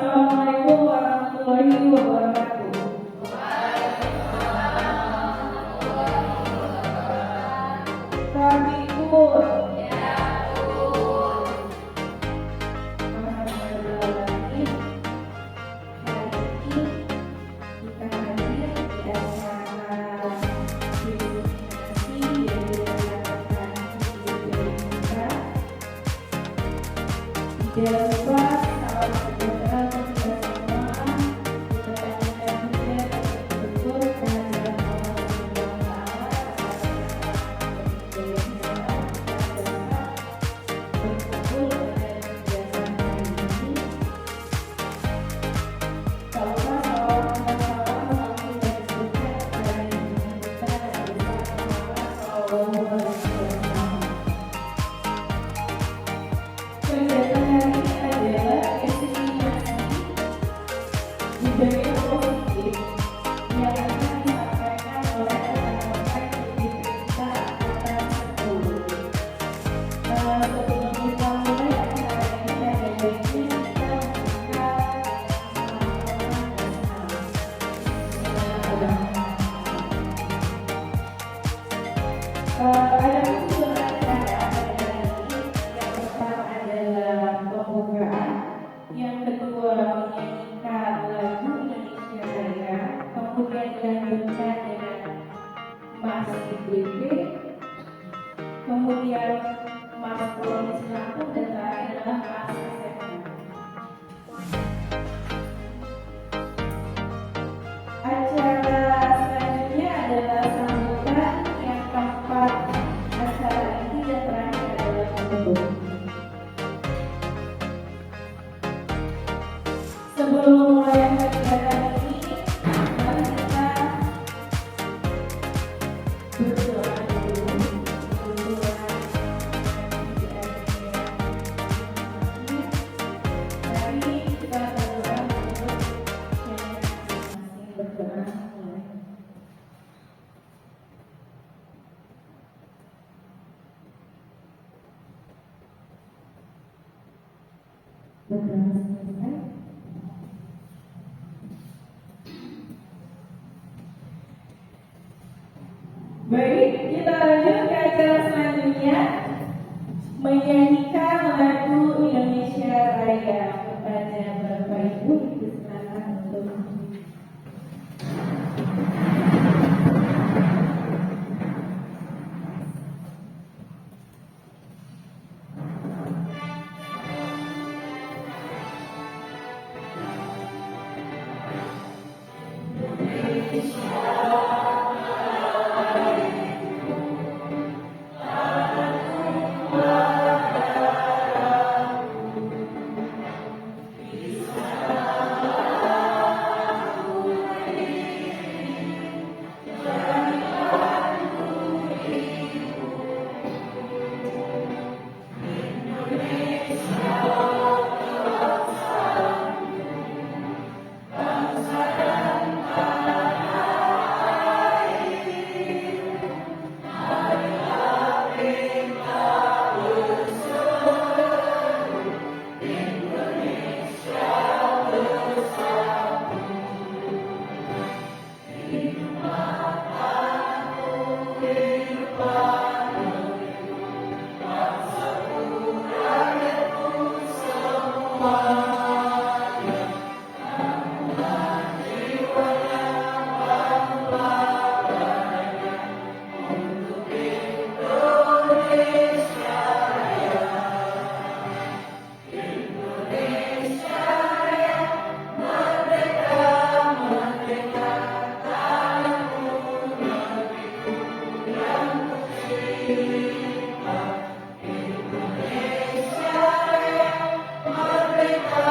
Assalamualaikum warahmatullahi wabarakatuh. Kami pun jangan lupa salam sejahtera untuk kita semua. Kita panjatkan puja dan bersyukur kehadiran Allah Subhanahu wa Ta'ala atas berkumpul pada kegiatan hari ini. Tak lupa salawat dan salam kami berikan kepada junjungan kita Nabi Muhammad sallallahu alaihi wasallam. Kegiatan hari ini adalah estimasi budaya positif yang akan disampaikan oleh rekan-rekan didik kita angkatan 10. Sebelum kita mulai acara ini ada baiknya kita membuka ada unsur acara pada hari ini. Yang pertama adalah pembukaan, yang kedua menyanyikan lagu Indonesia Raya, kemudian dilanjutkan dengan Mas IBB, kemudian Mas Polisi Lampung, dan terakhir adalah Mas SMK. Acara selanjutnya adalah sambutan, yang keempat acara ini, dan terakhir adalah penutup. Sebelum mulai kegiatan ini, mari kita berdoa dulu. Berdoa Mari kita berdoa untuk yang masing-masing berdoa mulai. Berdoa selesai. Baik, kita lanjut ke acara selanjutnya, menyanyikan lagu Indonesia Raya. Kepada Bapak Ibu dipersilakan untuk Indonesia Raya, merdeka.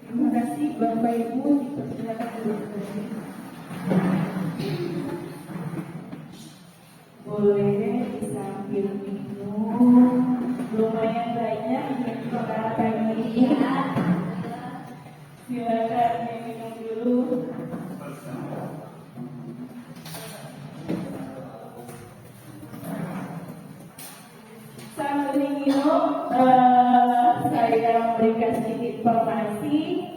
Terima kasih Bapak Ibu, dipersilakan duduk kembali. Boleh sambil minum, lumayan banyak yang peralatan ini. Silakan minum dulu. Sambil minum, saya memberikan sedikit informasi.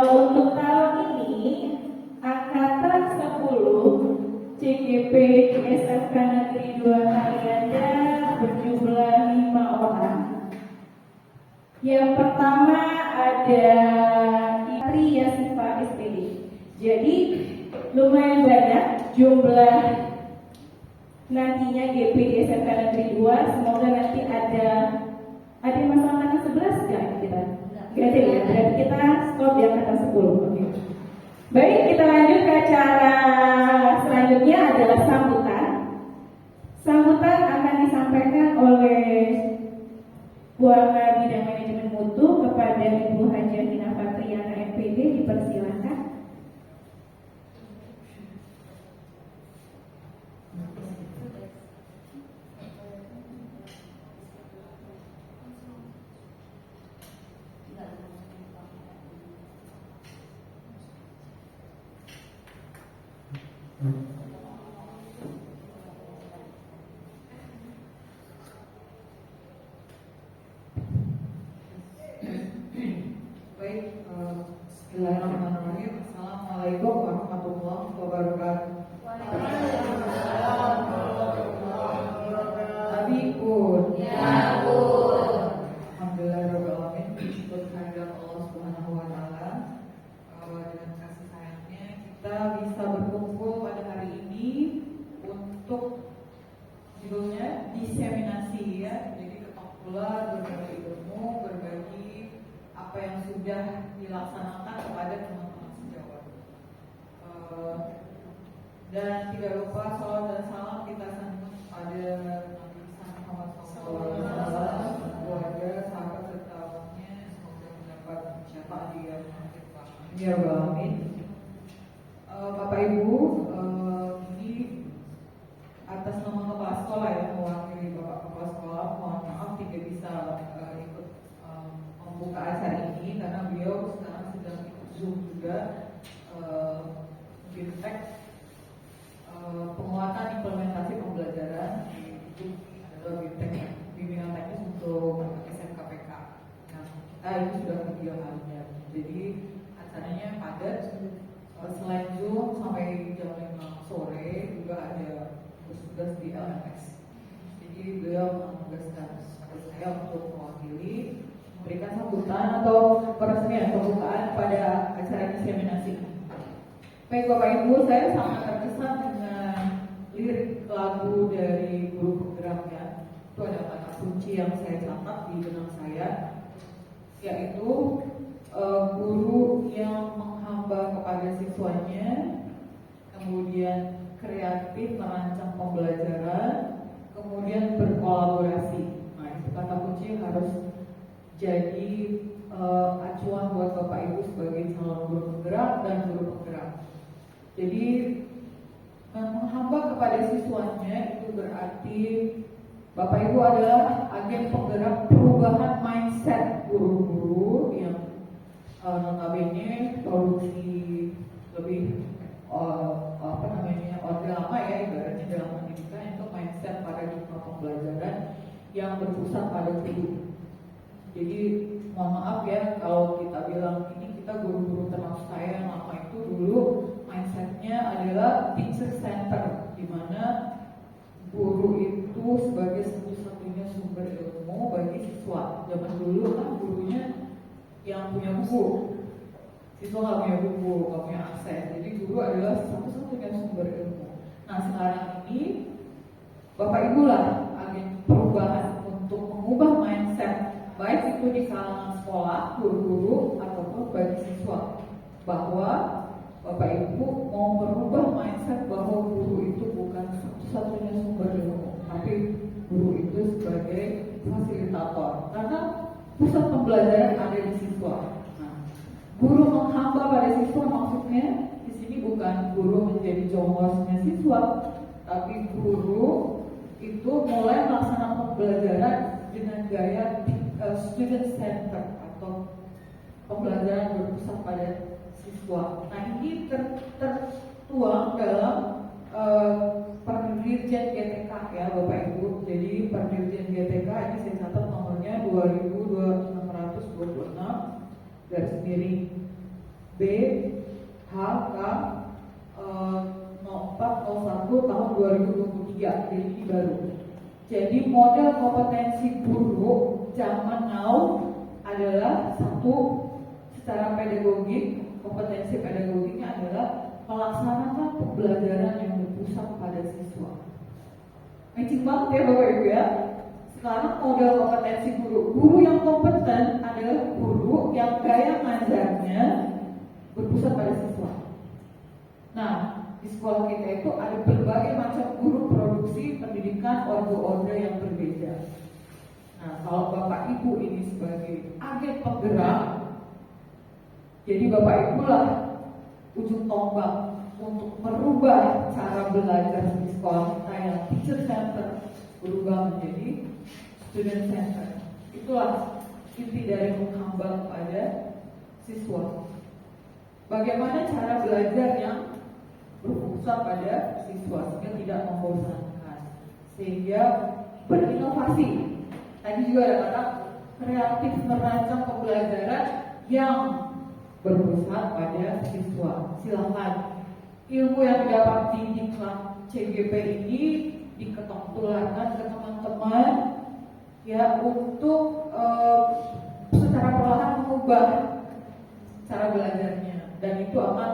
Untuk tahun ini angkatan 10 CGP SMK Negeri 2 Kalianda berjumlah 5 orang. Yang pertama ada Ipri Yasifa SPD. Jadi lumayan banyak jumlah nantinya GP di SMK Negeri 2. Semoga nanti ada masalah angkatan 11 nggak kita? Gak ada ya, berarti kita stop di angkatan 10. Oke. Baik, kita lanjut ke acara selanjutnya adalah sambutan. Sambutan akan disampaikan oleh Buana Bidang Manajemen Mutu kepada Ibu Hajah Hina Fatriana MPD, dipersilakan. Baik, bismillahirrahmanirrahim. Assalamualaikum warahmatullahi wabarakatuh. Abikun. Ya Bun. Alhamdulillahirrahmanirrahim. Syukur kehadirat Allah Subhanahu wa Ta'ala. Dengan kasih sayangnya kita bisa berkumpul pada hari ini untuk judulnya diseminasi ya. Jadi ketok pula berbagi ilmu, berbagi apa yang sudah dilaksanakan kepada teman-teman sejawat. Dan tidak lupa salawat dan salam kita sambut pada Nabi Muhammad SAW, keluarga, sahabat serta umatnya. Semoga mendapat syafaat di akhir zaman. Ya Rabbal Alamin. Bapak Ibu, ini atas nama kepala sekolah ya, mewakili Bapak Kepala Sekolah, mohon maaf tidak bisa ikut membuka acara ini karena beliau sekarang sedang ikut Zoom juga, BIMTEK, penguatan implementasi pembelajaran. Itu adalah BIMTEK, bimbingan teknis untuk SMKPK. Nah, kita itu sudah ketiga kalinya, jadi acaranya padat. Selain Zoom sampai jam 5 sore juga ada tugas di LMS. Jadi beliau menugaskan saya untuk mewakili, memberikan sambutan atau peresmian pembukaan pada acara inseminasi. Baik Bapak Ibu, saya sangat terkesan dengan lirik lagu dari guru penggeraknya. Itu ada kata kunci yang saya catat di benak saya, yaitu guru yang menghamba kepada siswanya, kemudian kreatif merancang pembelajaran, kemudian berkolaborasi. Nah, itu kata kunci harus jadi acuan buat Bapak Ibu sebagai calon guru penggerak dan guru penggerak. Jadi menghamba kepada siswanya itu berarti Bapak Ibu adalah agen penggerak perubahan mindset guru-guru yang notabene produksi lebih orde lama ya, ibaratnya dalam pendidikan itu mindset paradigma pembelajaran yang berpusat pada guru. Jadi mohon maaf ya kalau kita bilang ini kita guru-guru termasuk saya yang lama itu dulu mindsetnya adalah teacher center, di mana guru itu sebagai satu-satunya sumber ilmu bagi siswa. Zaman dulu kan gurunya yang punya buku, siswa nggak punya buku, nggak punya akses. Jadi guru adalah satu-satunya sumber ilmu. Nah sekarang ini Bapak Ibu lah agen perubahan untuk mengubah mindset, baik itu di kalangan sekolah, guru-guru ataupun bagi siswa, bahwa Bapak Ibu mau merubah mindset bahwa guru itu bukan satu-satunya sumber ilmu, tapi guru itu sebagai fasilitator. Karena pusat pembelajaran ada di siswa. Nah, guru menghamba pada siswa maksudnya di sini bukan guru menjadi jongosnya siswa, tapi guru itu mulai melaksanakan pembelajaran dengan gaya student center atau pembelajaran berpusat pada siswa. Nah ini tertuang dalam Perdirjen GTK ya Bapak Ibu. Jadi Perdirjen GTK ini saya catat nomornya 2626 garis miring B HK 0401 tahun 2023. Jadi ini baru. Jadi model kompetensi guru zaman now adalah satu, secara pedagogik, kompetensi pedagogiknya adalah melaksanakan pembelajaran yang berpusat pada siswa. Matching banget ya Bapak Ibu ya. Sekarang model kompetensi guru yang kompeten adalah guru yang gaya ngajarnya berpusat pada siswa. Nah, di sekolah kita itu ada berbagai macam guru produksi pendidikan orde-orde yang berbeda. Nah, kalau Bapak Ibu ini sebagai agen penggerak, jadi Bapak Ibu lah ujung tombak untuk merubah cara belajar di sekolah kita yang teacher center berubah menjadi student center. Itulah inti dari menghamba kepada siswa. Bagaimana cara belajar yang berpusat pada siswa sehingga tidak membosankan, sehingga berinovasi. Tadi juga ada kata kreatif merancang pembelajaran yang berpusat pada siswa. Silakan ilmu yang didapat di kelas CGP ini diketok-tularkan ke teman-teman ya untuk secara perlahan mengubah cara belajarnya, dan itu akan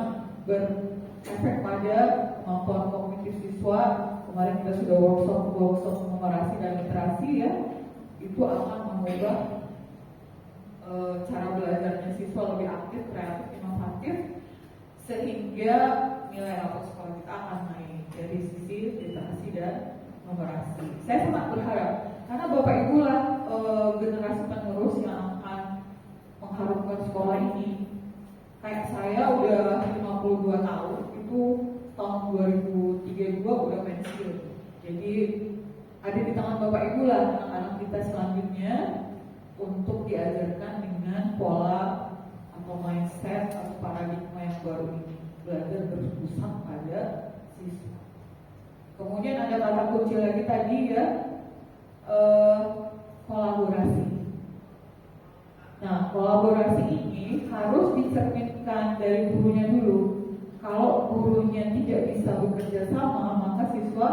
berefek pada kemampuan kognitif siswa. Kemarin kita sudah workshop numerasi dan literasi ya, itu akan mengubah cara belajarnya siswa lebih aktif, kreatif, inovatif, sehingga nilai rapor sekolah kita akan naik. kolaborasi. Saya sangat berharap karena Bapak Ibu lah generasi penerus yang akan mengharumkan sekolah ini. Kayak saya udah 52 tahun, itu tahun 2032 udah pensiun. Jadi ada di tangan Bapak Ibu lah anak-anak kita selanjutnya untuk diajarkan dengan pola atau mindset atau paradigma yang baru ini, belajar berpusat pada siswa. Kemudian ada kata kunci lagi tadi ya, kolaborasi. Nah, kolaborasi ini harus dicerminkan dari gurunya dulu. Kalau gurunya tidak bisa bekerja sama, maka siswa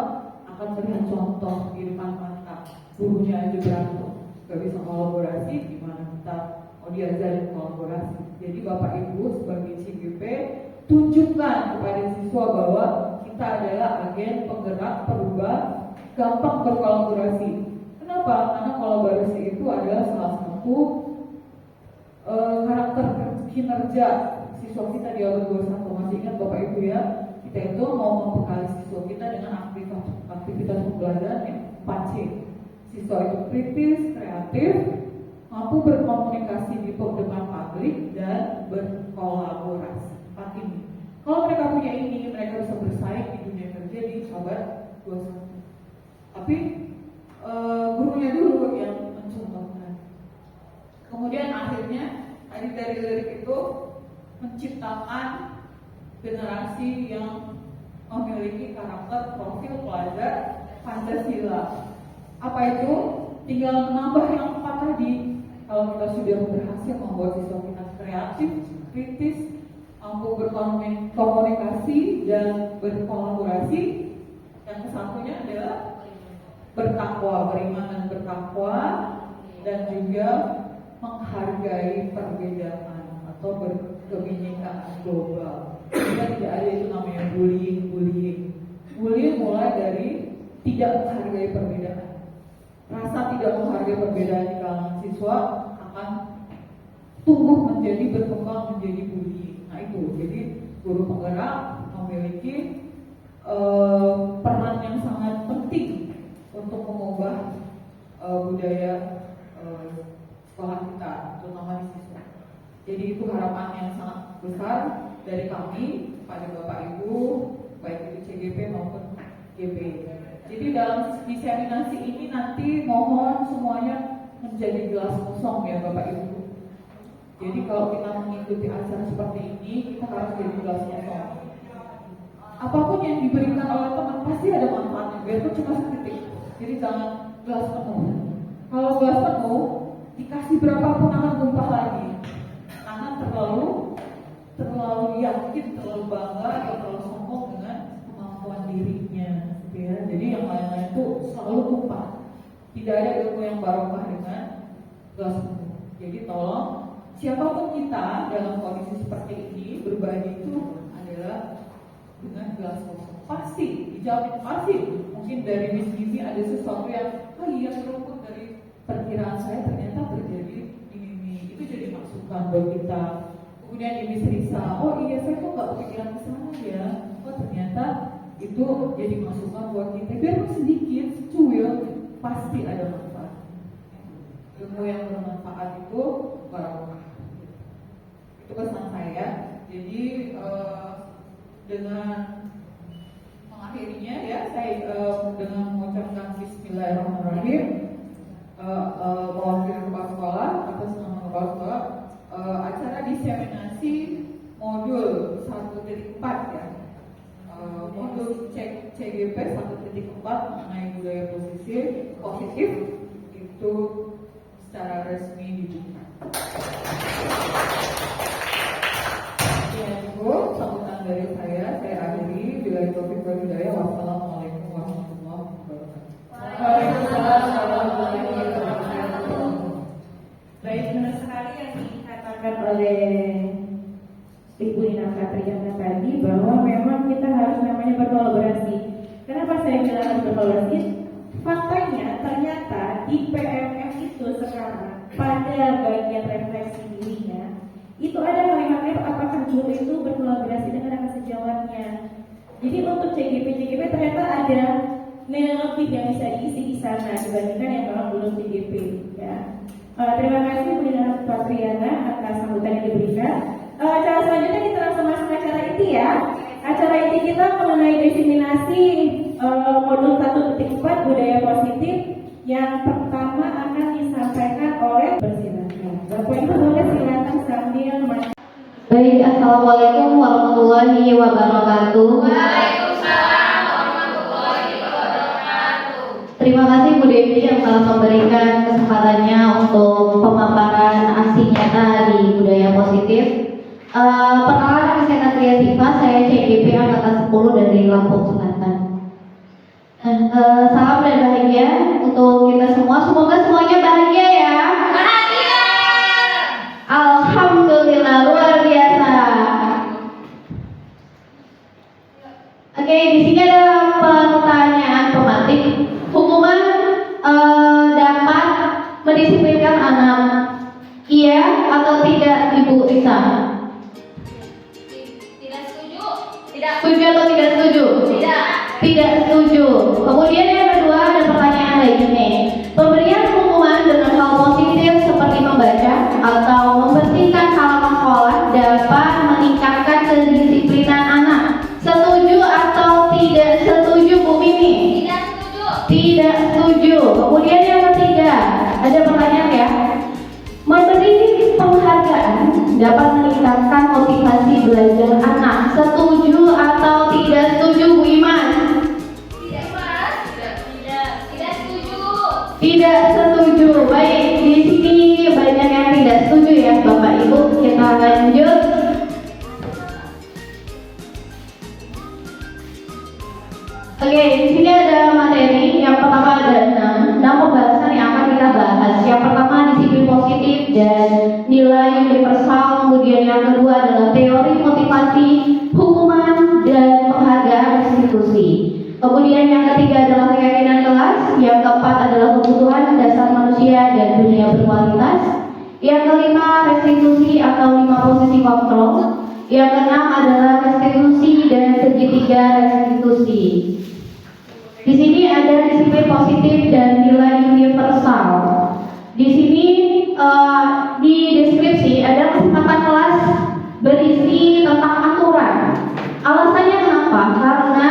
akan melihat contoh di depan mata. Gurunya aja berantem, gak bisa kolaborasi, gimana kita mau diajarin kolaborasi. Jadi Bapak Ibu sebagai CGP tunjukkan kepada siswa bahwa kita adalah agen penggerak, perubah, gampang berkolaborasi. Kenapa? Karena kolaborasi itu adalah salah satu karakter kinerja siswa kita di abad 21. Masih ingat Bapak Ibu ya, kita itu mau membekali siswa kita dengan aktivitas pembelajaran yang 4C. Siswa itu kritis, kreatif, mampu berkomunikasi di depan publik, dan berkolaborasi. 4 ini. Kalau mereka punya ini, mereka bisa bersaing di dunia kerja di abad 21. Tapi gurunya dulu yang mencontohkan. Kemudian akhirnya dari lirik itu menciptakan generasi yang memiliki karakter profil pelajar Pancasila. Apa itu? Tinggal menambah yang 4 tadi. Kalau kita sudah berhasil membuat siswa kita kreatif, kritis, mampu berkomunikasi dan berkolaborasi, yang kesatunya adalah bertakwa, beriman dan bertakwa, dan juga menghargai perbedaan atau berkebinekaan global. Kita tidak ada itu namanya bullying. Bullying mulai dari tidak menghargai perbedaan. Rasa tidak menghargai perbedaan di kalangan siswa akan tumbuh menjadi berkembang menjadi bullying. Nah itu, jadi guru penggerak memiliki peran yang sangat penting untuk mengubah budaya sekolah kita, terutama di siswa. Jadi itu harapan yang sangat besar dari kami pada Bapak Ibu, baik itu CGP maupun GP. Jadi dalam diseminasi ini nanti mohon semuanya menjadi gelas kosong ya Bapak Ibu. Jadi kalau kita mengikuti acara seperti ini, kita harus jadi gelas kosong. Apapun yang diberikan oleh teman pasti ada manfaatnya, biarpun cuma sedikit. Jadi jangan gelas penuh. Kalau gelas penuh, dikasih berapapun akan tumpah lagi. Karena terlalu yakin, terlalu bangga, atau terlalu sombong dengan kemampuan dirinya. Ya, jadi yang lain-lain itu selalu tumpah. Tidak ada ilmu yang barokah dengan gelas penuh. Jadi tolong siapapun kita dalam kondisi seperti ini, berbagi itu adalah dengan gelas kosong. Pasti dijamin, pasti. Mungkin dari Miss Gizi ada sesuatu yang iya terluput dari perkiraan saya, ternyata terjadi ini. Itu jadi masukan buat kita. Kemudian di Miss Risa, oh iya saya kok nggak kepikiran ke sana ya. Oh ternyata itu jadi masukan buat kita. Biarpun sedikit, secuil, pasti ada manfaat. Ilmu yang bermanfaat itu barokah. Itu pesan saya. Jadi dengan mengakhirinya ya, saya dengan mengucapkan Bismillahirrahmanirrahim, mewakili kepala sekolah atas nama kepala sekolah, acara diseminasi modul 1.4 ya. Modul CGP 1.4 mengenai budaya positif itu secara resmi dibuka. Itu sambutan dari saya akhiri. Bila taufiq wal hidayah, wassalamualaikum warahmatullahi wabarakatuh. Waalaikumsalam warahmatullahi wabarakatuh. Baik, benar sekali yang dikatakan oleh Ibu Nina Katriana tadi, bahwa memang kita harus namanya berkolaborasi. Kenapa saya bilang harus berkolaborasi? Faktanya ternyata di PMF itu sekarang pada bagian refleksi dirinya itu ada kalimatnya, apakah guru itu berkolaborasi dengan anak sejawatnya. Jadi untuk CGP ternyata ada lebih yang bisa diisi di sana dibandingkan yang memang belum TGP ya. Terima kasih Bu Dina Patriana atas sambutan yang diberikan. Acara selanjutnya kita langsung masuk ke acara inti ya. Acara inti kita mengenai diseminasi modul 1.4 budaya positif yang pertama akan disampaikan oleh bersilakan. Bapak Ibu boleh silakan sambil Baik, Assalamualaikum warahmatullahi wabarakatuh. Waalaikumsalam warahmatullahi wabarakatuh. Terima kasih Bu Dewi yang telah memberikan kesempatannya untuk pemaparan aksi nyata di budaya positif. Perkenalkan, saya Natria Siva, saya CGP Angkatan 10 dari Lampung Selatan. Salam dan bahagia untuk kita semua. Semoga semuanya bahagia ya. Bahagia. Alhamdulillah, luar biasa. Oke, di sini ada pertanyaan pematik. Hukuman dapat mendisiplinkan anak, iya atau tidak, Ibu Risa? Tidak setuju. Tidak. Setuju atau tidak setuju? Tidak. Tidak setuju. Kemudian yang kedua ada pertanyaan lagi nih. Pemberian hukuman dengan hal positif seperti membaca atau membersihkan halaman sekolah dapat meningkatkan kedisiplinan anak. Setuju atau tidak setuju, Bu Mimi? Tidak setuju. Tidak setuju. Kemudian yang ketiga ada pertanyaan ya. Memberi penghargaan dapat meningkatkan motivasi belajar anak. Setuju atau tidak setuju, Bu Iman? Tidak, Mas. Tidak setuju. Tidak setuju. Baik, di sini banyak yang tidak setuju ya, Bapak Ibu. Kita lanjut. Oke, di sini ada materi. Yang pertama ada 6 pembahasan yang akan kita bahas. Yang pertama disiplin positif dan nilai universal. Kemudian yang kedua adalah teori motivasi, hukuman dan penghargaan institusi. Kemudian yang ketiga adalah keyakinan kelas. Yang keempat adalah kebutuhan dasar manusia dan dunia berkualitas. Yang kelima restitusi atau 5 posisi kontrol. Yang keenam adalah restitusi dan segitiga restitusi. Di sini ada disiplin positif dan nilai universal. Di sini di deskripsi ada kesempatan kelas berisi tentang aturan. Alasannya kenapa? Karena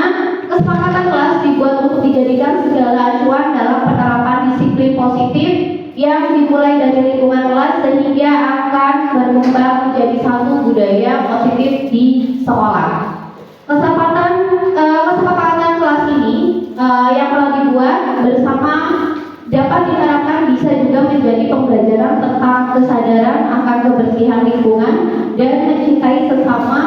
kesepakatan kelas dibuat untuk dijadikan segala acuan dalam penerapan disiplin positif yang dimulai dari lingkungan kelas sehingga akan berkembang menjadi satu budaya positif di sekolah. Kesepakatan kelas ini yang telah dibuat bersama dapat diharapkan bisa juga menjadi pembelajaran tentang kesadaran akan kebersihan lingkungan dan mencintai sesama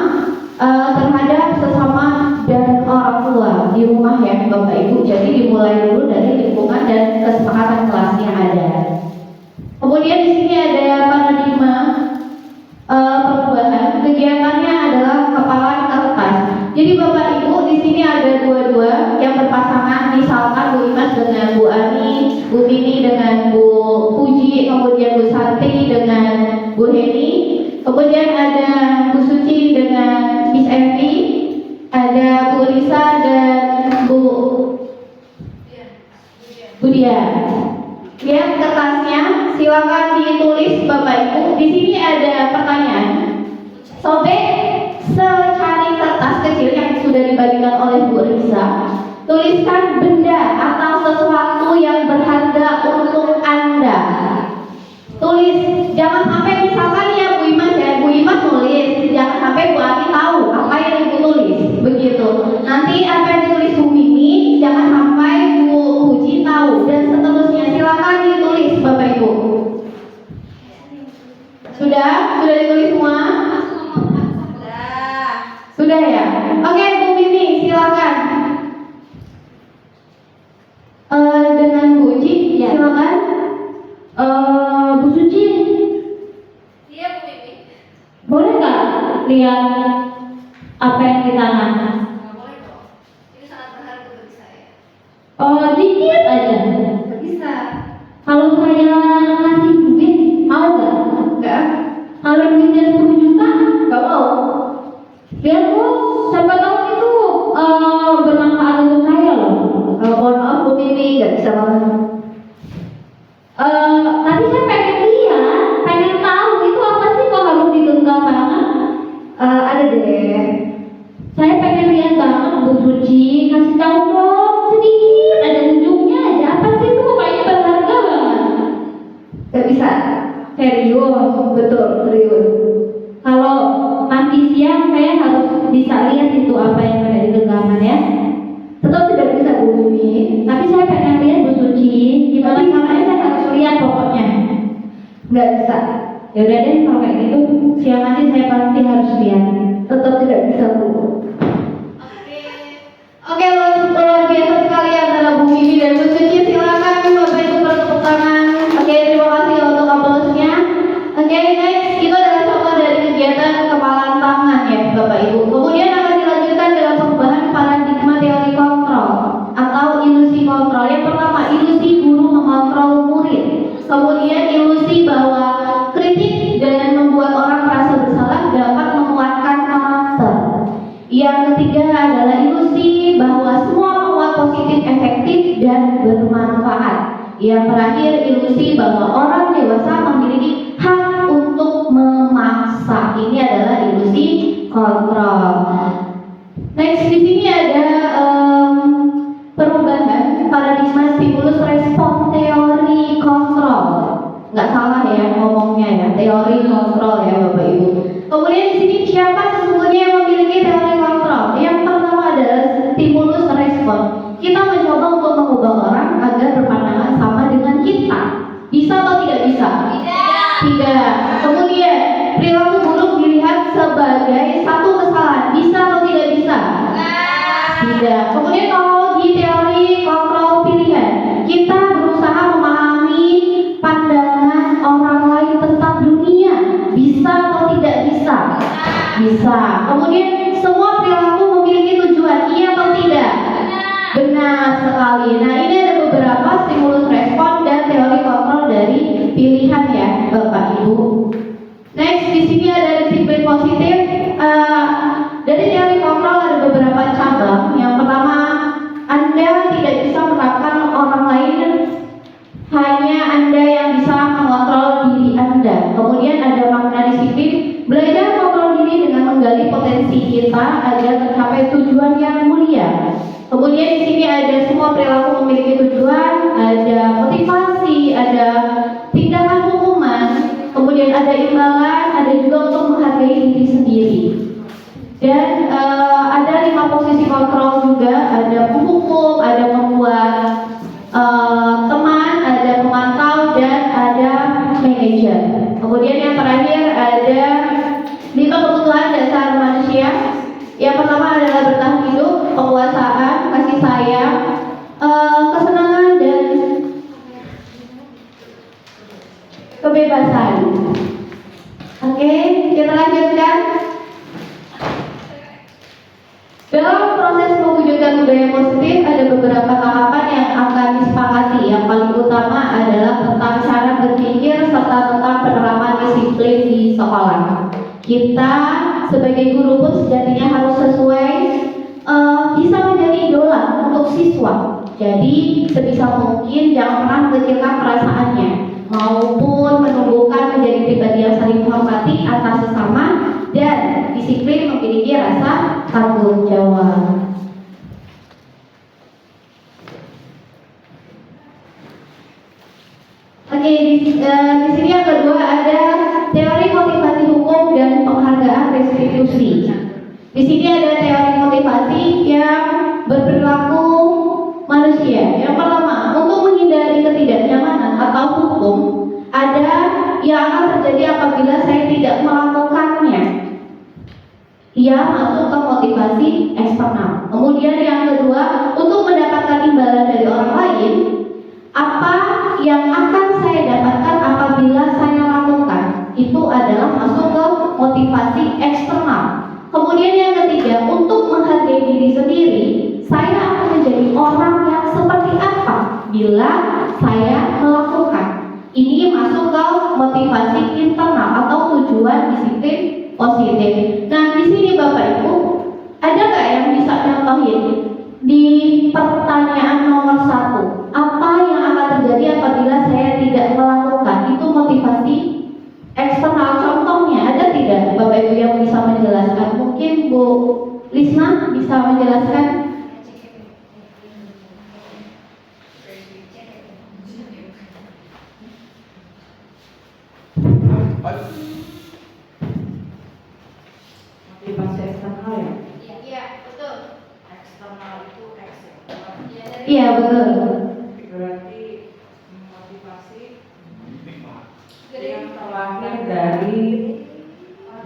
terhadap sesama dan orang tua di rumah ya Bapak Ibu. Jadi dimulai dulu dari lingkungan dan kesepakatan kelas yang ada. Kemudian di sini ada paradigma perbuatan. Kegiatannya adalah kepala kertas. Jadi Bapak Ibu di sini ada dua-dua yang berpasangan, misalkan Bu Imas dengan Bu Ani, Bu Mini dengan Bu Puji, kemudian Bu Santi dengan Bu Heni, kemudian ada Bu Suci dengan Miss Evi, ada Bu Lisa dan Bu Dian. Lihat kertasnya, silakan ditulis Bapak Ibu. Di sini ada pertanyaan. Sobek secari kertas kecil yang sudah dibagikan oleh Bu Risa. Tuliskan benda atau sesuatu yang berharga untuk Anda. Tulis, jangan sampai misalkan ya Bu Imas ya, Bu Imas nulis, jangan sampai Bu Ani tahu apa yang Ibu tulis. Begitu. Nanti apa yang ditulis Bu Mimi, jangan sampai Bu Puji tahu dan seterusnya. Silakan ditulis Bapak Ibu. Sudah ditulis semua? Sudah ya? Oke Bu Mimi, silakan. Dengan Bu Uci, ya. Silakan. Bu Suci, Iya, Bu Mimi. boleh nggak lihat apa yang di tangan? Nggak boleh dong. Ini sangat berharga bagi saya. Dikit aja. Bisa. Kalau saya ngasih duit, mau nggak? Enggak. Kalau duitnya 10 juta, nggak mau. Lihat Bu, siapa tahu itu bermanfaat untuk saya loh. Mohon maaf Bu Mimi, serius. Kalau nanti siang saya harus bisa lihat itu apa yang ada di genggaman ya. Tetap tidak bisa Bu Mimi, tapi saya pengen lihat Bu Suci. Gimana caranya saya harus lihat pokoknya. Nggak bisa. Ya udah deh kalau kayak gitu siang nanti saya pasti harus lihat. Tetap tidak bisa Bu. Oke, luar biasa sekali antara Bu Mimi dan Bu Suci. Silakan Bapak Ibu bertepuk tangan. Oke, terima kasih untuk aplausnya. Oke, next itu adalah contoh dari kegiatan kepalan tangan ya Bapak Ibu. Kemudian akan dilanjutkan dengan perubahan paradigma teori kontrol atau ilusi kontrol. Yang pertama, ilusi guru mengontrol murid. Kemudian ilusi bahwa kritik dan membuat orang merasa bersalah dapat menguatkan karakter. Yang ketiga adalah ilusi bahwa semua penguat positif efektif dan bermanfaat. Yang terakhir, ilusi bahwa orang dewasa memiliki hak untuk memaksa. Ini adalah ilusi kontrol. Next, di sini ada perubahan paradigma stimulus respon teori kontrol. Nggak salah ya ngomongnya ya, teori kontrol ya Bapak Ibu. Kemudian di sini siapa sesungguhnya yang memiliki teori kontrol? Yang pertama adalah stimulus respon. Kita mencoba untuk mengubah orang agar berpandangan sama dengan kita. Bisa atau tidak bisa? Tidak. Kemudian perilaku buruk dilihat sebagai satu kesalahan. Bisa atau tidak bisa? Tidak. Kemudian kalau di teori kontrol pilihan, kita berusaha memahami pandangan orang lain tentang dunia. Bisa atau tidak bisa? Bisa. Kemudian semua perilaku memiliki tujuan. Iya atau tidak? Benar sekali. Nah, ini ada beberapa stimulus respon dan teori kontrol dari pilihan ya, Bapak Ibu. Next, di sini ada disiplin positif. Dari teori kontrol ada beberapa cabang. Yang pertama, Anda tidak bisa menerapkan orang lain, hanya Anda yang bisa mengontrol diri Anda. Kemudian ada makna disiplin, belajar mengontrol diri dengan menggali potensi kita agar tercapai tujuan yang mulia. Kemudian di sini ada semua perilaku memiliki tujuan, ada motivasi, ada tindakan hukuman, kemudian ada imbalan, ada juga untuk menghargai diri sendiri. Dan ada 5 posisi kontrol juga, ada penghukum, ada membuat teman, ada pemantau, dan ada manajer. Kemudian yang terakhir ada 5 kebutuhan dasar manusia. Yang pertama adalah bertahan hidup, penguasaan, kasih sayang, kesenangan, dan kebebasan. Oke, kita lanjutkan. Dalam proses mewujudkan budaya positif ada beberapa tahapan yang akan disepakati. Yang paling utama adalah tentang cara berpikir serta tentang penerapan disiplin di sekolah. Kita sebagai guru pun sejatinya harus sesuai bisa menjadi idola untuk siswa. Jadi sebisa mungkin jangan pernah mengecilkan perasaannya, maupun menumbuhkan menjadi pribadi yang saling menghormati antar sesama dan disiplin memiliki rasa tanggung jawab. Oke, di sini yang kedua ada teori motivasi hukum dan penghargaan restitusi. Di sini ada teori motivasi yang berperilaku manusia. Yang pertama, untuk menghindari ketidaknyamanan atau hukum, ada yang akan terjadi apabila saya tidak melakukannya. Ia masuk ke motivasi eksternal. Kemudian yang kedua, untuk mendapatkan imbalan dari orang lain, apa yang akan saya dapatkan apabila saya lakukan, itu adalah masuk ke motivasi eksternal. Kemudian yang ketiga, untuk menghargai diri sendiri, saya akan menjadi orang yang seperti apa bila saya melakukan. Ini masuk ke motivasi internal atau tujuan disiplin positif. Nah, di sini Bapak Ibu, ada nggak yang bisa contohin di pertanyaan nomor 1? Apa yang akan terjadi apabila saya tidak melakukan? Itu motivasi eksternal. Contohnya ada tidak Bapak Ibu yang bisa menjelaskan? Mungkin Bu Lisna bisa menjelaskan. Iya betul. Berarti motivasi yang terlahir dari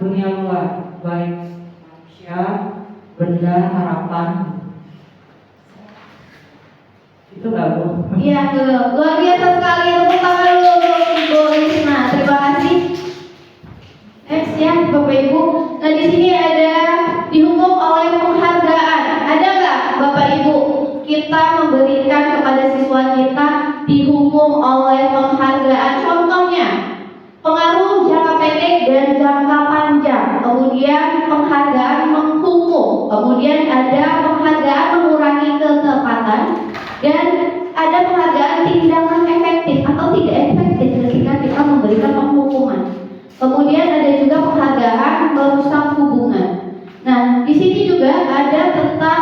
dunia luar, baik manusia, benda, harapan. Itu nggak Bu? Iya betul. Luar biasa sekali, tepuk tangan dulu untuk Ibu Risma. Terima kasih. Next ya Bapak Ibu. Nah di sini ada dihukum oleh penghargaan. Ada nggak Bapak Ibu? Kita memberikan kepada siswa kita dihukum oleh penghargaan. Contohnya pengaruh jangka pendek dan jangka panjang. Kemudian penghargaan menghukum. Kemudian ada penghargaan mengurangi ketepatan. Dan ada penghargaan tindakan efektif atau tidak efektif ketika kita memberikan penghukuman. Kemudian ada juga penghargaan merusak hubungan. Nah, di sini juga ada tentang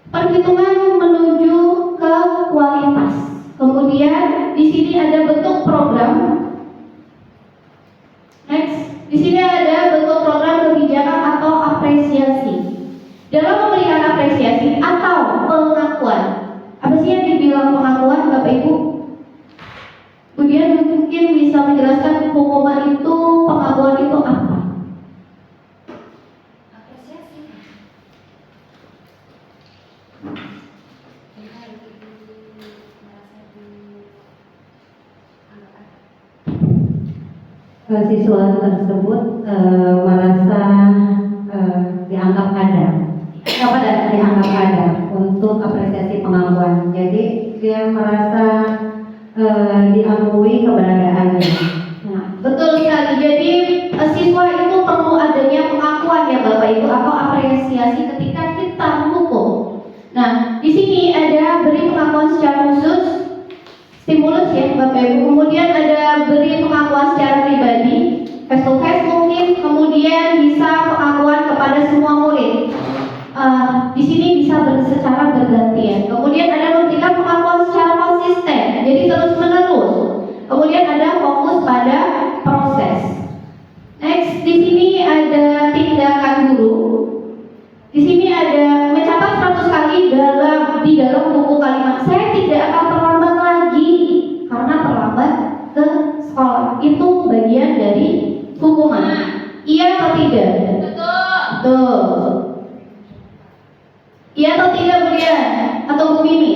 perhitungan menuju ke kualitas. Kemudian di sini ada bentuk program. Next, di sini ada bentuk program kebijakan atau apresiasi. Dalam memberikan apresiasi atau pengakuan, apa sih yang dibilang pengakuan Bapak Ibu? Kemudian mungkin bisa menjelaskan hukuman itu, pengakuan itu apa? Apresiasi. Siswa tersebut merasa dianggap ada untuk apresiasi pengakuan. Jadi dia merasa diakui keberadaannya. Nah, betul sekali. Jadi siswa itu perlu adanya pengakuan ya Bapak Ibu atau apresiasi ketika kita menghukum. Nah, di sini ada beri pengakuan secara khusus, stimulus ya Bapak Ibu. Kemudian ada beri pengakuan secara pribadi, face to face mungkin. Kemudian bisa pengakuan kepada semua murid. Di sini bisa secara bergantian. Kemudian ada memberikan pengakuan secara konsisten, jadi terus menerus. Kemudian ada fokus pada proses. Next, di sini ada tindakan guru. Di sini ada mencatat 100 kali di dalam buku kalimat. Saya tidak akan terlambat lagi karena terlambat ke sekolah. Itu bagian dari hukuman. Iya atau tidak? Betul. Betul. Iya atau tidak Bu Dian? Atau Bu Mimi?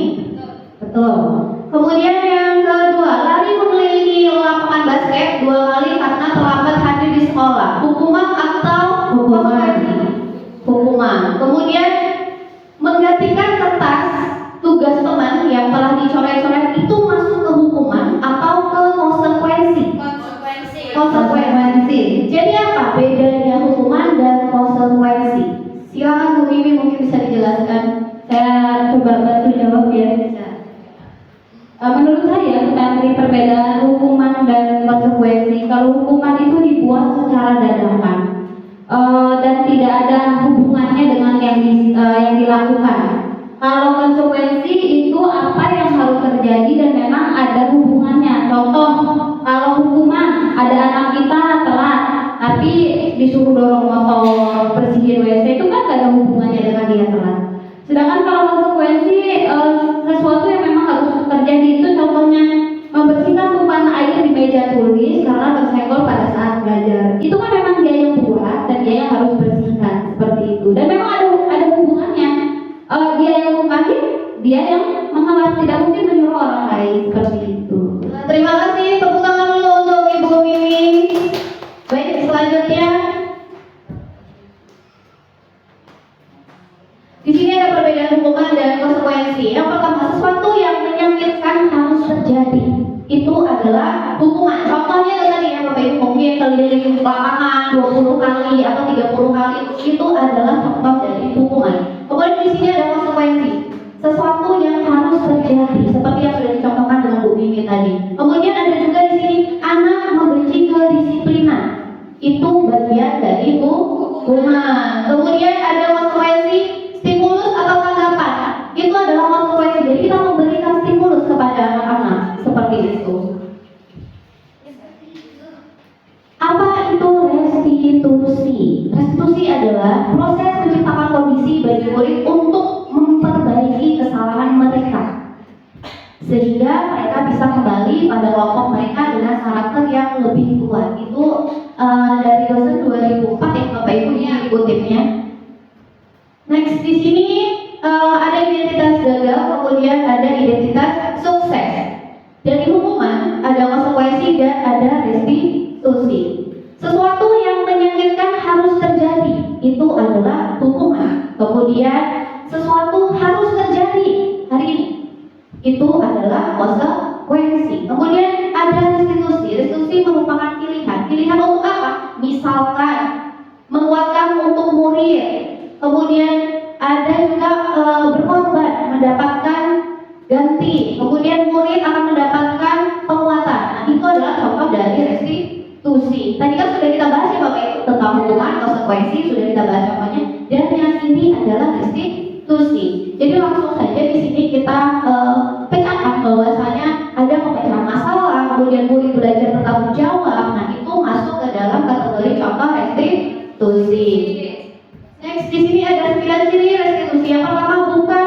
Betul. Kemudian yang kedua, lari mengelilingi lapangan basket 2 kali karena terlambat hadir di sekolah. Hukuman atau konsekuensi? Hukuman. Kemudian menggantikan kertas tugas teman yang telah dicoret-coret itu masuk ke hukuman atau ke konsekuensi? Konsekuensi. Konsekuensi. Jadi apa bedanya hukuman dan konsekuensi? Silakan Bu Mimi mungkin bisa dijelaskan. Saya coba bantu jawab ya. Menurut saya tentang perbedaan hukuman dan konsekuensi. Kalau hukuman itu dibuat secara dadakan dan tidak ada hubungannya dengan yang dilakukan. Kalau konsekuensi itu apa yang harus terjadi dan memang ada hubungannya. Contoh, kalau hukuman ada anak kita telat, tapi disuruh dorong motor, bersihin WC, itu kan gak ada hubungannya dengan dia telat. Sedangkan kalau konsekuensi sesuatu yang memang harus terjadi, itu contohnya membersihkan tumpahan air di meja tulis karena tersenggol pada saat belajar. Itu kan memang dia yang buat dan dia yang harus bersihkan seperti itu. Dan memang ada hubungannya. Dia yang memakai, dia yang mengalah, tidak mungkin menyuruh orang lain seperti itu. Terima kasih, tepuk tangan dulu untuk Ibu Mimi. Baik, selanjutnya di sini ada perbedaan hukuman dan konsekuensi. Yang pertama, sesuatu yang menyakitkan harus terjadi. Itu adalah hukuman. Contohnya tadi ya Bapak Ibu, mungkin keliling lapangan 20 kali atau 30 kali. Itu adalah contoh dari hukuman. Kemudian di sini ada konsekuensi. Sesuatu yang harus terjadi, seperti yang sudah dicontohkan dengan Bu Mimi tadi. Kemudian ada juga di sini anak membenci kedisiplinan. Itu bagian dari hukuman. Kemudian ada konsekuensi, stimulus atau tanggapan. Itu adalah konsekuensi. Jadi kita memberikan stimulus kepada anak-anak seperti itu. Apa itu restitusi? Restitusi adalah proses menciptakan kondisi bagi murid untuk memperbaiki kesalahan kesalahan mereka, sehingga mereka bisa kembali pada kelompok mereka dengan karakter yang lebih kuat. Itu dari dosen 2004 ya Bapak Ibu ya kutipnya. Next di sini ada identitas gagal, kemudian ada identitas sukses. Dari hukuman ada konsekuensi dan ada restitusi. Sesuatu yang menyakitkan harus terjadi, itu adalah hukuman. Kemudian sesuatu harus terjadi hari ini, itu adalah konsekuensi. Kemudian ada restitusi. Restitusi merupakan pilihan. Pilihan untuk apa? Misalkan menguatkan untuk murid. Kemudian ada juga berkorban mendapatkan ganti. Kemudian murid akan mendapatkan penguatan. Nah, itu adalah contoh dari restitusi. Tadi kan sudah kita bahas ya Bapak Ibu tentang hukuman, konsekuensi, sudah kita bahas contohnya. Dan yang ini adalah restitusi. Jadi langsung saja di sini kita pecahkan bahwasanya ada pemecahan masalah, kemudian murid belajar bertanggung jawab. Nah, itu masuk ke dalam kategori contoh restitusi. Next di sini ada 9 ciri restitusi. Yang pertama bukan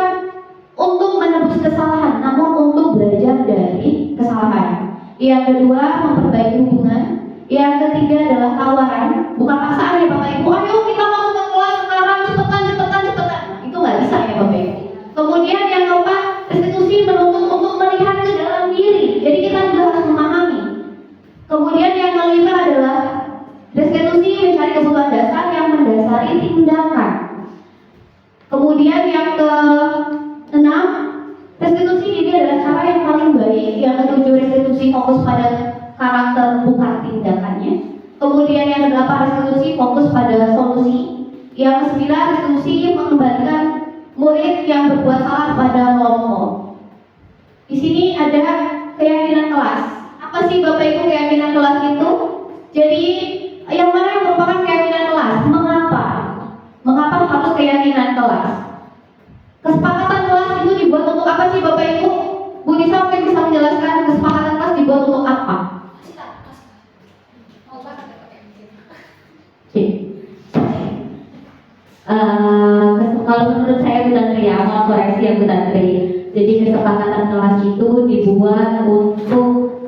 untuk menebus kesalahan, namun untuk belajar dari kesalahan. Yang kedua memperbaiki hubungan. Yang ketiga adalah tawaran, bukan paksaan ya Bapak Ibu. Ayo kita masuk ke kelas sekarang, cepetan. Nah, itu nggak bisa ya Bapak Ibu. Kemudian yang keempat, restitusi menuntut untuk melihat ke dalam diri. Jadi kita juga harus memahami. Kemudian yang kelima adalah restitusi mencari kebutuhan dasar yang mendasari tindakan. Kemudian yang keenam, restitusi ini adalah cara yang paling baik. Yang ketujuh, restitusi fokus pada karakter bukan tindakannya. Kemudian yang kedelapan, restitusi fokus pada solusi. Yang kesembilan, restitusi mengembalikan murid yang berbuat salah pada kelompok. Di sini ada keyakinan kelas. Apa sih Bapak Ibu keyakinan kelas itu? Jadi yang mana yang merupakan keyakinan kelas? Mengapa? Mengapa harus keyakinan kelas? Kesepakatan kelas itu dibuat untuk apa sih Bapak Ibu? Bu Nisa mungkin bisa menjelaskan kesepakatan kelas dibuat untuk apa? Kalau menurut saya bukan ya, mau koreksi yang bukan. Jadi kesepakatan kelas itu dibuat untuk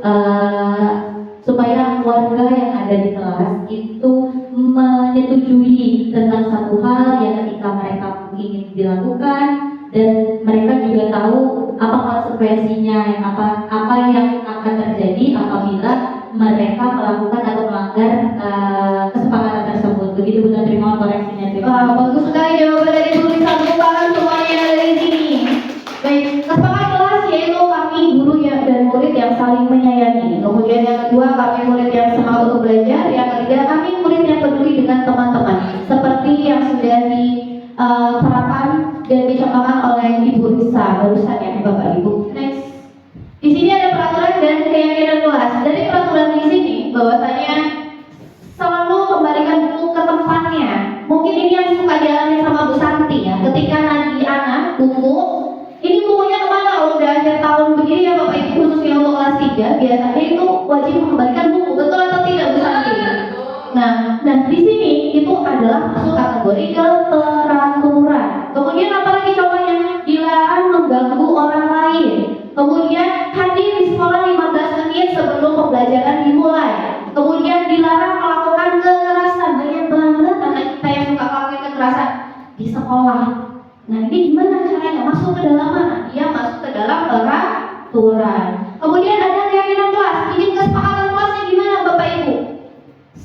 supaya warga yang ada di kelas itu menyetujui tentang satu hal yang ketika mereka ingin dilakukan, dan mereka juga tahu apa konsekuensinya, apa yang akan terjadi apabila mereka melakukan atau melanggar kesepakatan tersebut. Begitu bukan, terima koreksinya. Bagus sekali jawaban dari Bu Nisa. Bukan semuanya yang ada di sini. Baik, kesepakatan kelas yaitu kami guru dan murid yang saling menyayangi. Kemudian yang kedua, kami murid yang semangat untuk belajar. Yang ketiga, kami murid yang peduli dengan teman-teman. Seperti yang sudah diterapkan dan dicontohkan oleh Ibu Nisa barusan ya Bapak Ibu. Next, di sini ada peraturan dan keyakinan kelas. Dari peraturan di sini bahwasanya selalu kembalikan buku ke tempatnya. Mungkin ini yang suka jalanin sama Bu Santi ya. Ketika nagih anak buku, ini bukunya kemana? Kalau udah akhir tahun begini ya Bapak Ibu, khususnya untuk kelas 3, biasanya itu wajib mengembalikan buku. Betul atau tidak Bu Santi? Nah, di sini itu adalah masuk kategori keteraturan. Kemudian apalagi contohnya? Dilarang mengganggu orang lain. Kemudian hadir di sekolah 15 menit sebelum pembelajaran dimulai. Kemudian dilarang melakukan kekerasan. Banyak banget anak kita yang suka melakukan kekerasan di sekolah. Nah, ini gimana caranya? Masuk ke dalam mana? Dia masuk ke dalam peraturan. Kemudian ada keyakinan kelas. Bikin kesepakatan kelasnya gimana Bapak Ibu?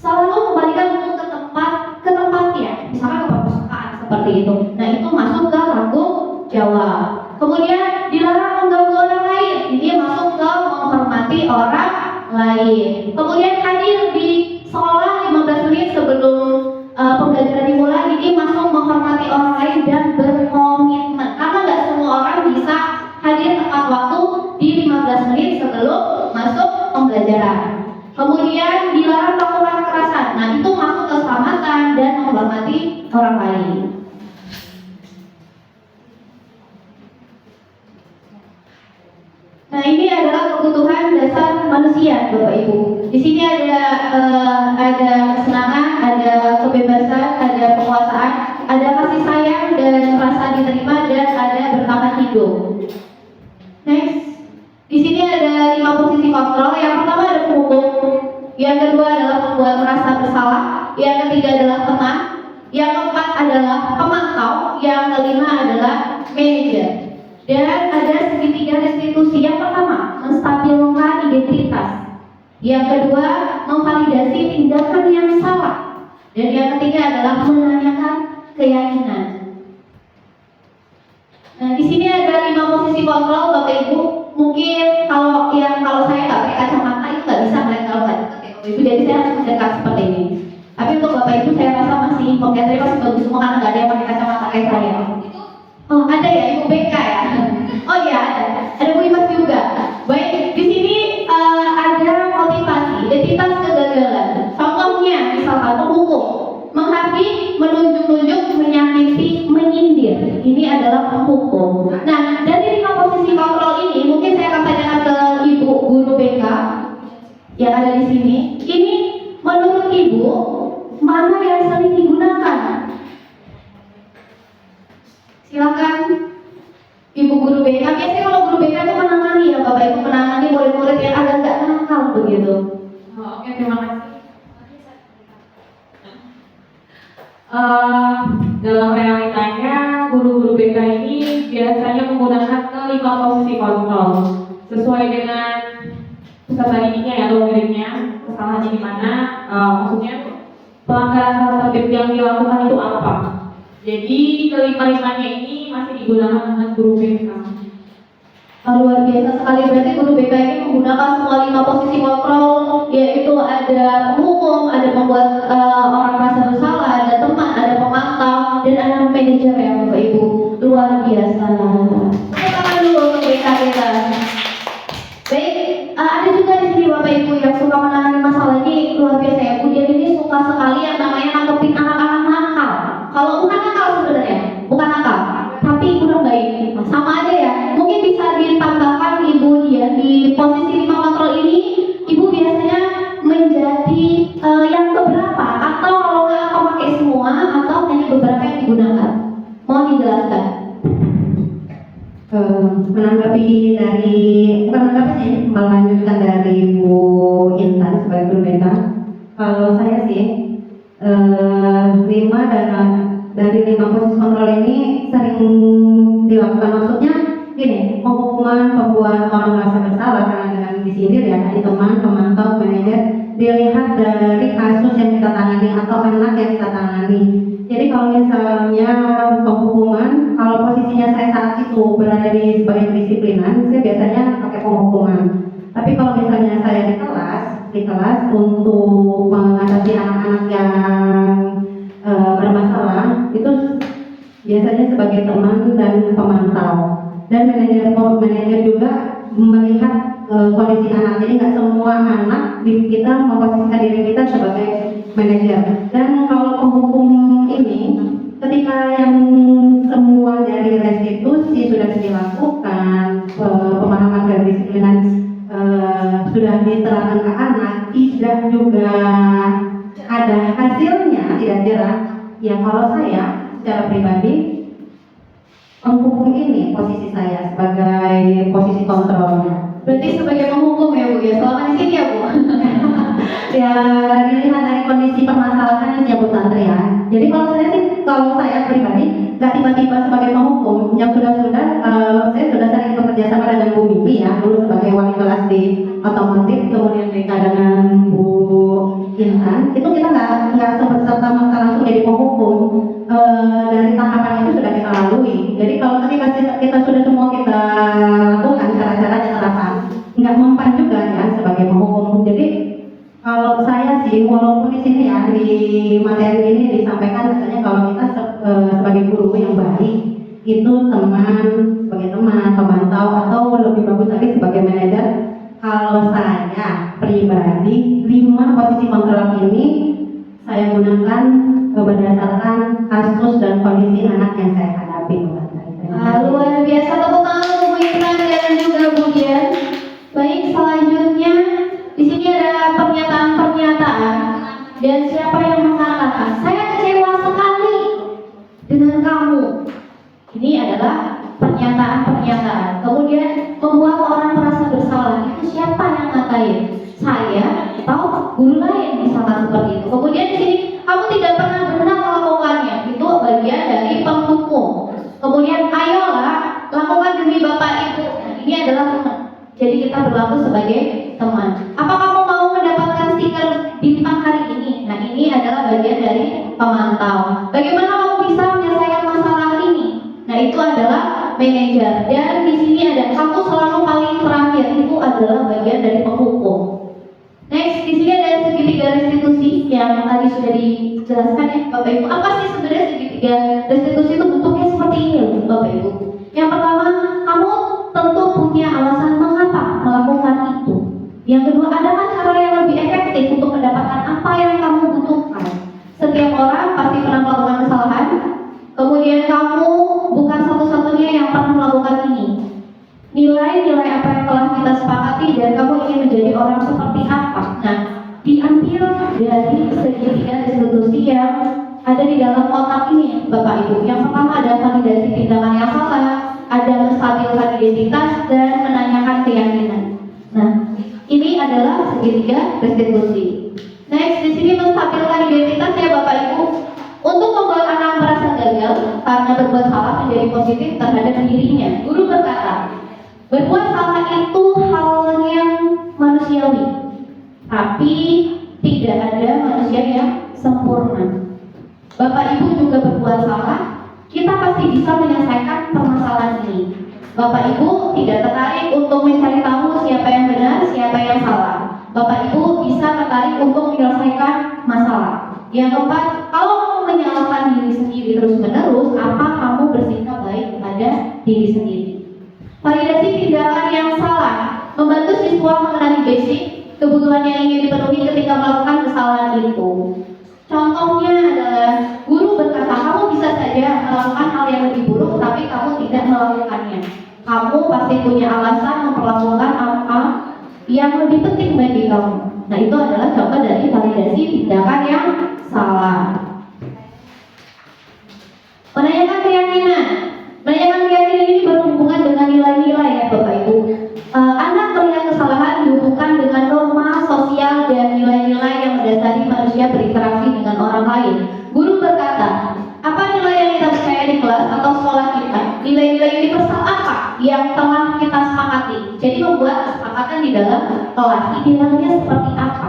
Selalu kembalikan buku ke tempatnya. Misalnya ke perpustakaan seperti itu. Nah, itu masuk ke tanggung jawab. Kemudian dilarang mengganggu orang lain. Ini masuk ke menghormati orang lain. Kemudian hadir di sekolah 15 menit sebelum pembelajaran dimulai. Ini masuk menghormati orang lain dan berkomitmen. Karena nggak semua orang bisa hadir tepat waktu di 15 menit sebelum masuk pembelajaran. Kemudian dilarang melakukan kekerasan. Nah, itu masuk keselamatan dan menghormati orang lain. Nah, ini adalah kebutuhan dasar manusia, Bapak Ibu. Di sini ada kesenangan, ada kebebasan, ada penguasaan, ada kasih sayang dan rasa diterima, dan ada bertahan hidup. hidup. Next, di sini ada 5 posisi kontrol. Yang pertama ada penghukum, yang kedua adalah pembuat merasa bersalah, yang ketiga adalah teman, yang keempat adalah pemantau, yang kelima adalah manajer. Dan ada segitiga restitusi. Yang pertama, menstabilkan identitas. Yang kedua, memvalidasi tindakan yang salah. Dan yang ketiga adalah menanyakan keyakinan. Nah, di sini ada 5 posisi kontrol, Bapak Ibu. Mungkin kalau saya nggak pakai kacamata itu nggak bisa melihat kalau nggak dekat ya, Bapak Ibu. Jadi saya harus mendekat seperti ini. Tapi untuk Bapak Ibu saya rasa masih pembiatannya masih bagus semua karena nggak ada yang pakai kacamata kayak saya. Oh, ada ya Ibu BK ya? Oh iya ada. Ada Bu Imas juga. Baik, di sini ada motivasi, identitas kegagalan. Contohnya misalkan penghukum, menghakimi, menunjuk-nunjuk, menyakiti, menyindir. Ini adalah penghukum. Nah, dari 5 posisi kontrol ini mungkin saya akan tanyakan ke Ibu guru BK yang ada di sini. Ini menurut Ibu mana yang sering digunakan? Silakan Ibu guru BK. Biasanya kalau guru BK itu menangani ya Bapak Ibu, menangani murid-murid yang agak nggak nakal begitu. Oke, terima kasih. Dalam realitanya guru-guru BK ini biasanya menggunakan ke 5 posisi kontrol sesuai dengan peserta didiknya ya atau muridnya, kesalahannya di mana, maksudnya pelanggaran tata tertib yang dilakukan itu apa. Jadi kelima-limanya ini masih digunakan dengan guru BK. Luar biasa sekali, berarti guru BK ini menggunakan semua 5 posisi kontrol, yaitu ada penghukum, ada membuat orang merasa bersalah, ada teman, ada pemantau, dan ada manajer ya Bapak Ibu. Luar biasa. Kita dulu untuk BK kita. Baik, ada juga di sini Bapak Ibu yang suka menangani masalah ini. Luar biasa ya Bu, dia ini suka sekali yang namanya nangkepin anak-anak nakal. Kalau bukan nakal sebenarnya, bukan nakal, tapi kurang baik. Sama aja ya. Mungkin bisa ditambahkan Ibu dia di posisi 5 kontrol ini, Ibu biasanya menjadi yang keberapa? Atau kalau nggak pakai semua, atau hanya beberapa yang digunakan? Mohon dijelaskan. Menanggapi dari melanjutkan dari Bu Intan sebagai guru BK. Kalau saya sih 5 dari 5 posisi kontrol ini sering dilakukan, maksudnya gini, penghukuman, pembuat orang merasa bersalah karena dengan disindir ya, tadi teman, pemantau, manajer, dilihat dari kasus yang kita tangani atau anak yang kita tangani. Jadi kalau misalnya penghukuman, kalau posisinya saya saat itu berada di sebagai kedisiplinan, saya biasanya pakai penghukuman. Tapi kalau misalnya saya di kelas untuk mengatasi anak-anak yang bermasalah, itu biasanya sebagai teman dan pemantau. Dan manajer juga melihat kondisi anak. Jadi nggak semua anak kita memposisikan diri kita sebagai manajer. Dan kalau penghukum ini, ketika yang semua dari restitusi sudah dilakukan, pemahaman dan disiplinan sudah diterapkan ke anak, tidak juga ada hasilnya, tidak jelas. Ya kalau saya secara pribadi, penghukum ini posisi saya sebagai posisi kontrolnya. Berarti sebagai penghukum ya Bu ya, selama di sini ya Bu. Ya dilihat dari kondisi permasalahan ya Bu Tantri ya. Jadi kalau saya pribadi nggak tiba-tiba sebagai penghukum, yang saya sudah sering bekerja sama dengan Bu Mimi ya, dulu sebagai wali kelas di otomotif, kemudian mereka dengan Bu Intan, itu kita nggak serta merta langsung jadi penghukum. Dari tahapan itu sudah kita lalui. Jadi kalau ketika kita sudah semua kita lakukan cara-caranya terapkan, nggak mempan juga ya sebagai penghukum. Jadi kalau saya sih, walaupun di sini ya di materi ini disampaikan katanya kalau kita sebagai guru yang baik itu sebagai teman, pemantau, atau lebih bagus lagi sebagai manajer. Kalau saya pribadi 5 posisi kontrol ini saya gunakan berdasarkan kasus dan kondisi anak yang saya hadapi. Luar biasa, tepuk tangan untuk Bu Intan dan juga Bu Dian. Baik, selanjutnya di sini ada pernyataan-pernyataan dan siapa yang mengatakan saya kecewa sekali dengan kamu. Ini adalah pernyataan-pernyataan Kemudian di sini kamu tidak pernah benar melakukannya, itu bagian dari penghukum. Kemudian ayolah lakukan demi Bapak Ibu. Nah, ini adalah teman. Jadi kita berlaku sebagai teman. Apa kamu mau mendapatkan stiker bintang hari ini? Nah, ini adalah bagian dari pemantau. Bagaimana kamu bisa menyelesaikan masalah ini? Nah, itu adalah manajer. Dan di sini ada kamu selalu paling terakhir, itu adalah bagian dari penghukum. Next, di sini ada segitiga restitusi yang tadi sudah dijelaskan ya Bapak Ibu. Apa sih sebenarnya segitiga restitusi itu? Bentuknya seperti ini loh Bapak Ibu. Yang pertama, kamu tentu punya alasan mengapa melakukan itu. Yang kedua, adakah cara yang lebih efektif untuk mendapatkan apa yang kamu butuhkan? Setiap orang pasti pernah melakukan kesalahan. Kemudian kamu bukan satu-satunya yang pernah melakukan ini. Nilai-nilai apa yang telah kita sepakati dan kamu ingin menjadi orang seperti apa? Nah, diambil dari segitiga restitusi yang ada di dalam kotak ini Bapak Ibu. Yang pertama ada validasi tindakan yang salah, ada menstabilkan identitas dan menanyakan keyakinan. Nah, ini adalah segitiga restitusi. Next, di sini menstabilkan identitas ya Bapak Ibu. Untuk membuat anak merasa gagal karena berbuat salah menjadi positif terhadap dirinya. Guru berkata, berbuat salah itu hal yang manusiawi, tapi tidak ada manusia yang sempurna. Bapak Ibu juga berbuat salah, kita pasti bisa menyelesaikan permasalahan ini. Bapak Ibu tidak tertarik untuk mencari tahu siapa yang benar, siapa yang salah. Bapak Ibu bisa tertarik untuk menyelesaikan masalah. Yang keempat, kalau kamu menyalahkan diri sendiri terus-menerus, apa kamu bersikap baik pada diri sendiri? Validasi tindakan yang salah, membantu siswa mengenali basic kebutuhan yang ingin dipenuhi ketika melakukan kesalahan itu. Contohnya adalah guru berkata, kamu bisa saja melakukan hal yang lebih buruk, tapi kamu tidak melakukannya. Kamu pasti punya alasan memperlakukan apa yang lebih penting bagi kamu. Nah, itu adalah contoh dari validasi tindakan yang salah. Menanyakan keyakinan. Menanyakan keyakinan ini berhubungan dengan nilai-nilai ya Bapak Ibu. Anak melihat kesalahan dihubungkan dengan norma sosial dan nilai-nilai yang mendasari manusia berinteraksi dengan orang lain. Guru berkata, apa nilai yang kita percaya di kelas atau sekolah kita? Nilai-nilai universal apa yang telah kita sepakati? Jadi membuat kesepakatan di dalam kelas, idealnya seperti apa?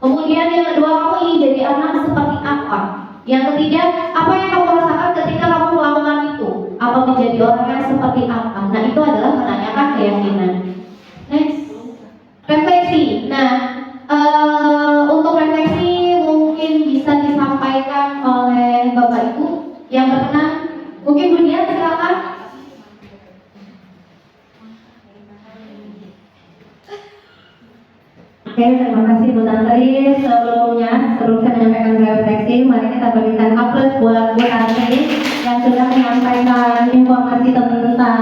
Kemudian yang kedua, kamu ingin jadi anak seperti apa? Yang ketiga, apa yang kamu rasakan ketika kamu melakukan itu? Apa menjadi orang yang seperti apa? Nah, itu adalah menanyakan keyakinan. Next, refleksi. Nah, untuk refleksi mungkin bisa disampaikan oleh Bapak Ibu yang berkenan. Mungkin Bu Dian, silakan. Oke, terima kasih Bu Tantri. Sebelum saya menyampaikan refleksi, mari kita berikan aplaus buat Bu Tantri yang sudah menyampaikan informasi tentang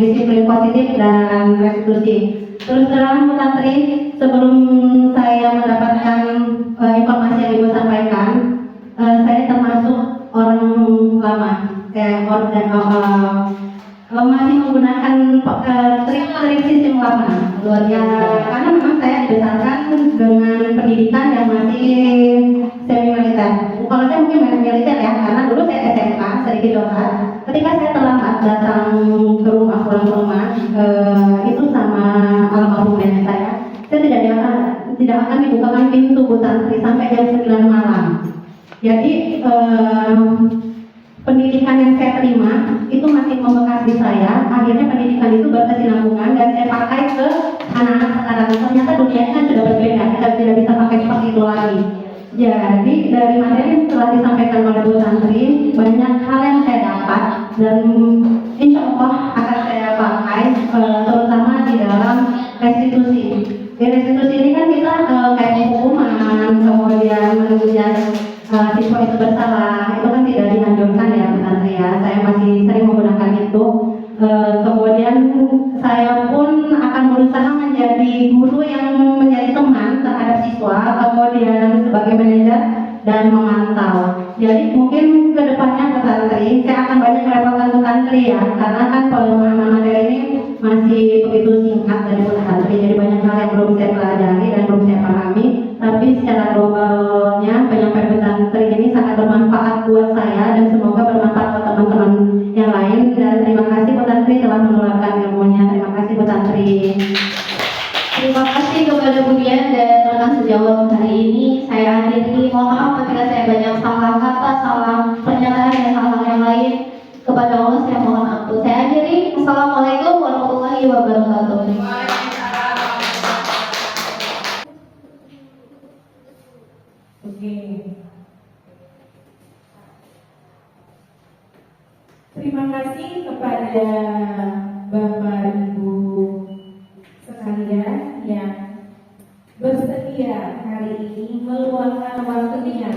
disiplin positif dan restitusi. Terus terang Bu Tantri, sebelum saya mendapatkan informasi yang Ibu sampaikan, saya termasuk orang lama. Saya masih menggunakan trik sistem lama. Luar biasa. Karena memang saya dibesarkan dengan pendidikan yang masih semi militer. Kalau saya mungkin masih militer ya, karena dulu saya SMK sedikit doa. Ketika saya terlambat datang ke rumah, pulang ke rumah, itu sama almarhum nenek saya tidak akan dibukakan pintu Bu Tantri sampai jam 9 malam. Jadi pendidikan yang saya terima itu masih membekas di saya. Akhirnya pendidikan itu berkesinambungan dan saya pakai ke anak-anak sekarang. Ternyata dunianya kan sudah berbeda, kita tidak bisa pakai seperti itu lagi. Jadi dari materi yang telah disampaikan oleh Bu Tantri, banyak hal yang saya dapat dan insya Allah akan saya pakai, terutama di dalam restitusi. Di restitusi ini kan kita kayak hukuman, kemudian menunjukkan siswa itu bersalah, itu kan tidak dianjurkan ya Bu Tantri ya. Saya masih sering menggunakan itu. Kemudian saya pun akan berusaha menjadi guru yang menjadi teman terhadap siswa, kemudian sebagai manajer dan memantau. Jadi mungkin kedepannya Bu Tantri, saya akan banyak merepotkan Bu Tantri ya, karena kan pemahaman materi ini masih begitu singkat dari Bu Tantri. Jadi banyak hal yang belum saya pelajari dan belum saya pahami. tapi secara globalnya penyampaian Bu Tantri ini sangat bermanfaat buat saya dan semoga bermanfaat buat teman-teman yang lain. Dan terima kasih Bu Tantri telah menularkan ilmunya. Terima kasih Bu Tantri. Terima kasih kepada Bu Dian dan rekan sejawat hari ini. Saya akhiri, mohon maaf ketika saya banyak salah kata, salah pernyataan dan hal-hal yang lain. Kepada Allah saya mohon ampun. Saya akhiri. Assalamualaikum warahmatullahi wabarakatuh. Oke. Terima kasih kepada Bapak Ibu sekalian yang bersedia hari ini meluangkan waktunya.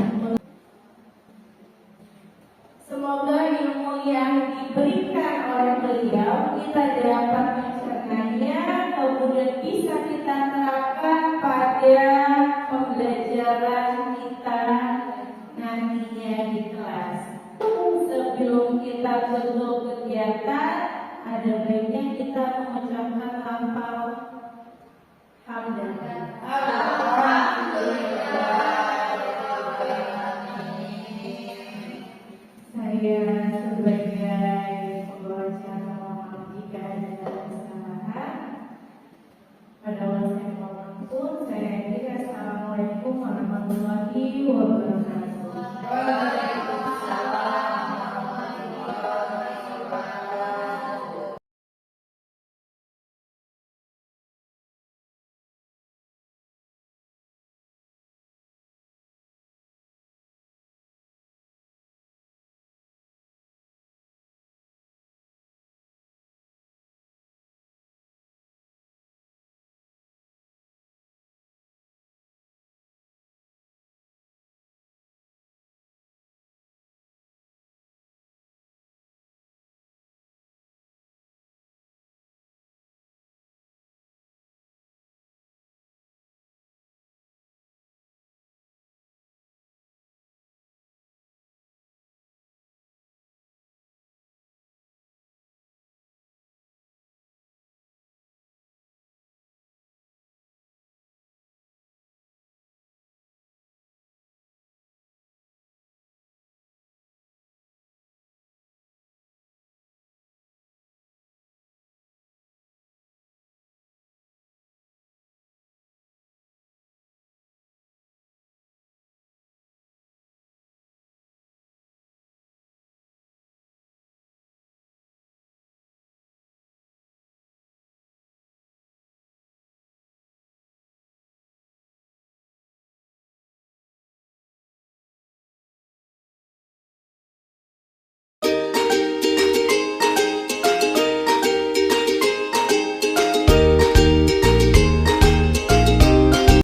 Semoga ilmu yang diberikan oleh beliau kita dapat mencernanya, kemudian bisa kita terapkan pada pembelajaran